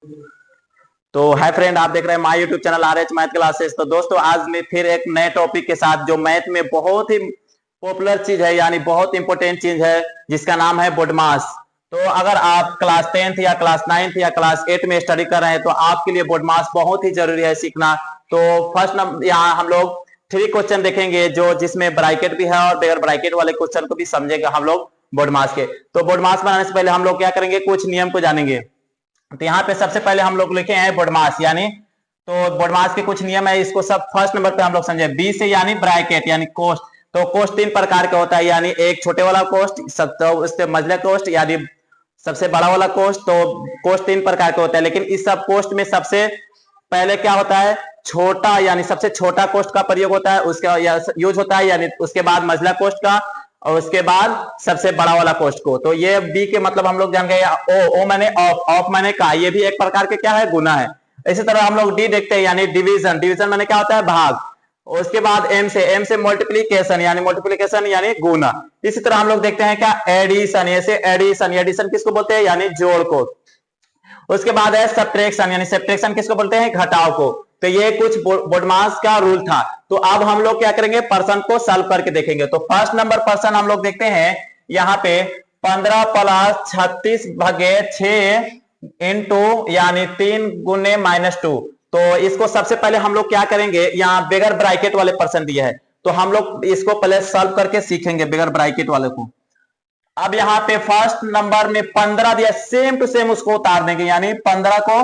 तो hi friend, आप देख रहे हैं my YouTube channel R H math classes. तो दोस्तों, आज मैं फिर एक नए टॉपिक के साथ, जो मैथ में बहुत ही पॉपुलर चीज है, यानी बहुत इंपॉर्टेंट चीज है, जिसका नाम है बोडमास। तो अगर आप क्लास 10th या क्लास 9th या क्लास 8 में स्टडी कर रहे हैं तो आपके लिए बोडमास बहुत ही जरूरी है सीखना। तो फर्स्ट नंबर यहाँ हम लोग 3 क्वेश्चन देखेंगे, जो जिसमें ब्रैकेट भी है और बगैर ब्रैकेट वाले क्वेश्चन को भी समझेगा हम लोग बोडमास के। तो बोडमास बनाने से पहले हम लोग क्या करेंगे, कुछ नियम को जानेंगे। तो यहाँ पे सबसे पहले हम लोग लिखे हैं बोडमास, यानी तो बोडमास के कुछ नियम है, इसको सब फर्स्ट नंबर पे हम लोग समझे। बी से यानी ब्रैकेट यानी कोष्ट। तो कोष्ट 3 प्रकार का होता है, यानी एक छोटे वाला कोष्ट, तो उससे मझला कोष्ट यानी सबसे बड़ा वाला कोष्ट। तो कोष्ट 3 प्रकार का होता है, लेकिन इस सब कोष्ट में सबसे पहले क्या होता है, छोटा यानी सबसे छोटा कोष्ट का प्रयोग होता है, उसका यूज होता है, यानी उसके बाद मझला कोष्ट का, और उसके बाद सबसे बड़ा वाला कोष्ट को। तो ये बी के मतलब हम लोग जान गए। ओ माने ऑफ, ऑफ माने का, ये भी एक प्रकार के क्या है, गुना है। इसी तरह हम लोग डी देखते हैं, यानी डिवीजन। डिवीजन माने क्या होता है, भाग। उसके बाद एम से मल्टीप्लीकेशन यानी गुना। इसी तरह हम लोग देखते हैं क्या, एडिशन। ऐसे एडिशन, एडिशन किसको बोलते हैं, यानी जोड़ को। उसके बाद है सब्ट्रैक्शन, यानी सब्ट्रैक्शन किसको बोलते हैं, घटाव को। तो ये कुछ बोडमास का रूल था। तो अब हम लोग क्या करेंगे, पर्सन को सॉल्व करके देखेंगे। तो फर्स्ट नंबर पर्सन हम लोग देखते हैं यहाँ पे 15 प्लस 36 भागे 6 इंटू यानी 3 गुने -2। तो इसको सबसे पहले हम लोग क्या करेंगे, यहाँ बगैर ब्रैकेट वाले पर्सन दिया है, तो हम लोग इसको पहले सॉल्व करके सीखेंगे बगैर ब्रैकेट वाले को। अब यहाँ पे फर्स्ट नंबर में 15 दिया, सेम टू सेम उसको उतार देंगे, यानी 15 को,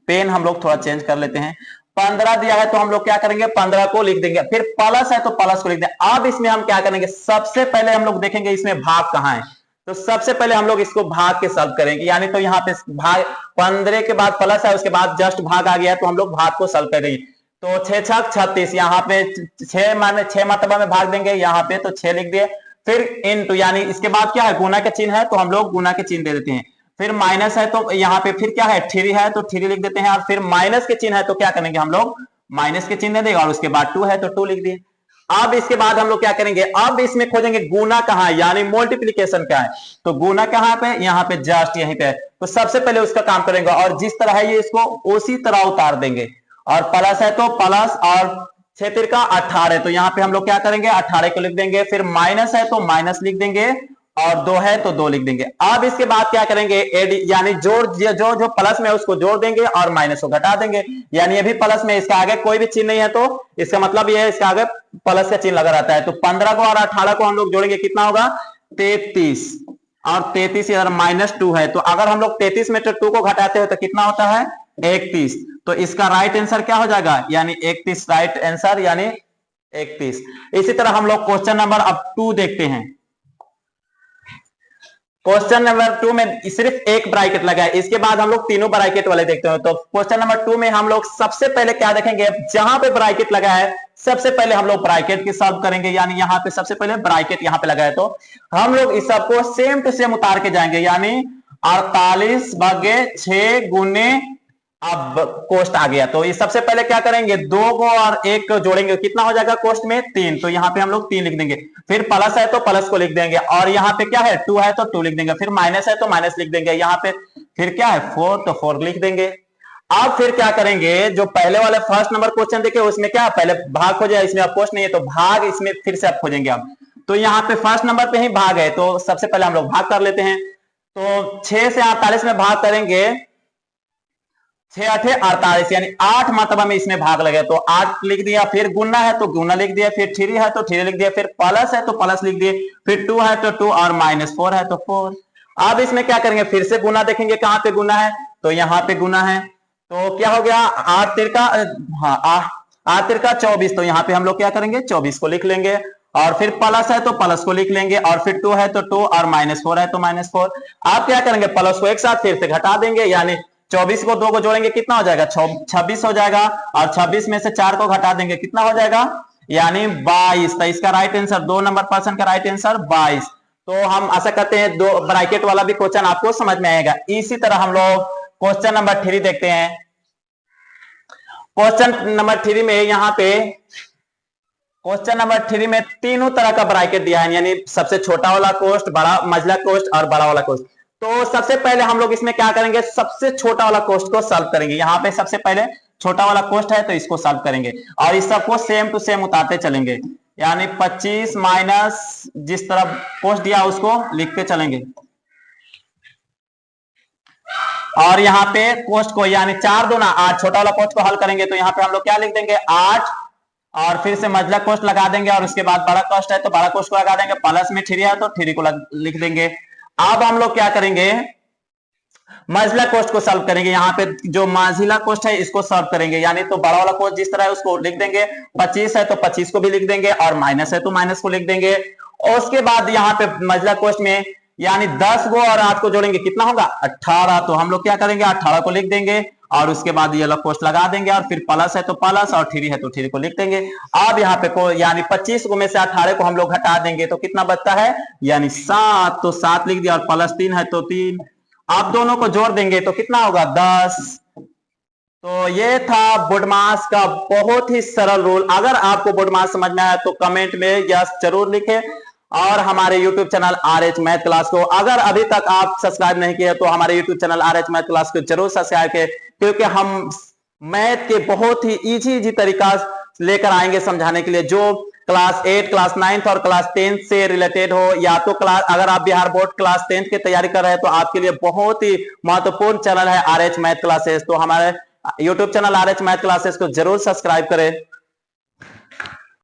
पेन हम लोग थोड़ा चेंज कर लेते हैं। 15 दिया है तो हम लोग क्या करेंगे, 15 को लिख देंगे। फिर प्लस है तो प्लस को लिख देंगे। अब इसमें हम क्या करेंगे, सबसे पहले हम लोग देखेंगे इसमें भाग कहां है। तो सबसे पहले हम लोग इसको भाग के सॉल्व करेंगे, यानी तो यहाँ पे भाग 15 के बाद प्लस है, उसके बाद जस्ट भाग आ गया, तो हम लोग भाग को सॉल्व करेंगे। तो 6 छक 36, यहाँ पे 6 माने 6 मतबा में भाग देंगे, यहाँ पे तो 6 लिख दिए। फिर इनटू, यानी इसके बाद क्या है, गुना का चिन्ह है, तो हम लोग गुना के चिन्ह दे देते हैं। फिर माइनस है तो यहाँ पे फिर क्या है, 3 है तो 3 लिख देते हैं। और फिर माइनस के चिन्ह है तो क्या करेंगे हम लोग, माइनस के चिन्ह दे देंगे। और उसके बाद 2 है तो 2 लिख दिए। अब इसके बाद हम लोग क्या करेंगे, अब इसमें खोजेंगे गुना कहाँ है, यानी मल्टीप्लीकेशन क्या है। तो गुना कहाँ पे, यहाँ पे जस्ट यहीं पे है। तो सबसे पहले उसका काम करेंगे, और जिस तरह है ये इसको उसी तरह उतार देंगे। और प्लस है तो प्लस, और 6 तिरका 18, तो यहाँ पे हम लोग क्या करेंगे, 18 को लिख देंगे। फिर माइनस है तो माइनस लिख देंगे, और 2 है तो 2 लिख देंगे। अब इसके बाद क्या करेंगे, एड यानी जोड़, जो जो प्लस में उसको जोड़ देंगे और माइनस को घटा देंगे। यानी ये भी प्लस में, इसके आगे कोई भी चिन्ह नहीं है, तो इसका मतलब ये है इसके आगे प्लस का चिन्ह लगा रहता है। तो 15 को और 18 को हम लोग जोड़ेंगे, कितना होगा, 33। और 33 अगर -2 है, तो अगर हम लोग 33 में 2 को घटाते हो तो कितना होता है, 31। तो इसका राइट आंसर क्या हो जाएगा, यानी 31 राइट आंसर, यानी 31। इसी तरह हम लोग क्वेश्चन नंबर अब 2 देखते हैं। क्वेश्चन नंबर 2 में सिर्फ एक ब्रैकेट लगा है, इसके बाद हम लोग तीनों ब्रैकेट वाले देखते हैं। तो क्वेश्चन नंबर 2 में हम लोग सबसे पहले क्या देखेंगे, जहां पे ब्रैकेट लगा है सबसे पहले हम लोग ब्रैकेट की सॉल्व करेंगे। यानी यहाँ पे सबसे पहले ब्रैकेट यहाँ पे लगा है, तो हम लोग इस सबको सेम टू सेम उतार के जाएंगे। यानी 48 भागे 6 गुने, अब कोष्ट आ गया, तो ये सबसे पहले क्या करेंगे, 2 को और 1 को जोड़ेंगे, कितना हो जाएगा कोष्ट में 3। तो यहाँ पे हम लोग 3 लिख देंगे। फिर प्लस है तो प्लस को लिख देंगे, और यहाँ पे क्या है, 2 है तो 2 लिख देंगे। फिर माइनस है तो माइनस लिख देंगे। यहाँ पे फिर क्या है, 4, तो 4 लिख देंगे। अब फिर क्या करेंगे, जो पहले वाले फर्स्ट नंबर क्वेश्चन देखे उसमें क्या पहले भाग हो जाए, इसमें अब कोष्ट नहीं है, तो भाग इसमें फिर से अब खोजेंगे हम। तो यहाँ पे फर्स्ट नंबर पे ही भाग है, तो सबसे पहले हम लोग भाग कर लेते हैं। तो 6 से 48 में भाग करेंगे, 6 8 48, यानी 8 मतबा में इसमें भाग लगे, तो 8 लिख दिया। फिर गुना है तो गुना लिख दिया। फिर 3 है तो 3 लिख दिया। फिर प्लस है तो प्लस लिख दिए। फिर 2 है तो 2, और -4 है तो 4। अब इसमें क्या करेंगे, फिर से गुना देखेंगे, कहां पे गुना है, तो यहाँ पे गुना है। तो क्या हो गया, 8 तिरका, हाँ 8 तिरका 24, तो यहाँ पे हम लोग क्या करेंगे, 24 को लिख लेंगे। और फिर प्लस है तो प्लस को लिख लेंगे। और फिर 2 है तो 2, और -4 है तो -4। आप क्या करेंगे, प्लस को एक साथ फिर से घटा देंगे, यानी 24 को 2 को जोड़ेंगे, कितना हो जाएगा, 26 हो जाएगा। और 26 में से 4 को घटा देंगे, कितना हो जाएगा, यानी 22। तो इसका राइट आंसर, 2 नंबर पर्सन का राइट आंसर 22। तो हम आशा करते हैं 2 ब्रैकेट वाला भी क्वेश्चन आपको समझ में आएगा। इसी तरह हम लोग क्वेश्चन नंबर 3 देखते हैं। क्वेश्चन नंबर 3 में यहाँ पे क्वेश्चन नंबर 3 में तीनों तरह का ब्रैकेट दिया है, यानी सबसे छोटा वाला कोष्ट, बड़ा मझला कोष्ट और बड़ा वाला कोष्ट। तो सबसे पहले हम लोग इसमें क्या करेंगे, सबसे छोटा वाला कोष्ट को सॉल्व करेंगे। यहाँ पे सबसे पहले छोटा वाला कोष्ट है तो इसको सॉल्व करेंगे और इस सबको सेम टू सेम उतारते चलेंगे, यानी 25 माइनस जिस तरफ कोष्ट दिया उसको लिखते चलेंगे। और यहाँ पे कोष्ट को यानी 4 दूना 8 छोटा वाला कोष्ट को हल करेंगे तो यहाँ पे हम लोग क्या लिख देंगे 8 और फिर से मझला कोष्ट लगा देंगे और उसके बाद बड़ा कोष्ट है तो बड़ा कोष्ट को लगा देंगे, प्लस में थ्री है तो थ्री को लिख देंगे। अब हम लोग क्या करेंगे, मझला कोष्ट को सॉल्व करेंगे। यहाँ पे जो माझिला कोष्ट है इसको सॉल्व करेंगे, यानी तो बड़ा वाला कोष्ट जिस तरह है उसको लिख देंगे, 25 है तो 25 को भी लिख देंगे और माइनस है तो माइनस को लिख देंगे। और उसके बाद यहाँ पे मझला कोष्ट में यानी 10 को और 8 को जोड़ेंगे कितना होगा 18, तो हम लोग क्या करेंगे 18 को लिख देंगे और उसके बाद ये वाला कोष्ट लगा देंगे और फिर प्लस है तो प्लस और थ्री है तो थ्री को लिख देंगे। अब यहाँ पे को यानी 25 को में से 18 को हम लोग हटा देंगे तो कितना बचता है यानी 7, तो 7 लिख दिया और प्लस 3 है तो 3। आप दोनों को जोड़ देंगे तो कितना होगा 10। तो ये था बोडमास का बहुत ही सरल रूल। अगर आपको बोडमास समझ में आया तो कमेंट में यस जरूर लिखें और हमारे YouTube channel RH math class को अगर अभी तक आप सब्सक्राइब नहीं किए तो हमारे YouTube channel RH math class को जरूर सब्सक्राइब करें, क्योंकि हम मैथ के बहुत ही इजी तरीका लेकर आएंगे समझाने के लिए, जो क्लास 8 क्लास 9 और क्लास 10 से रिलेटेड हो, या तो क्लास अगर आप बिहार बोर्ड क्लास 10 की तैयारी कर रहे हैं तो आपके लिए बहुत ही महत्वपूर्ण चैनल है RH मैथ क्लासेस। तो हमारे YouTube channel RH math classes को जरूर सब्सक्राइब करें।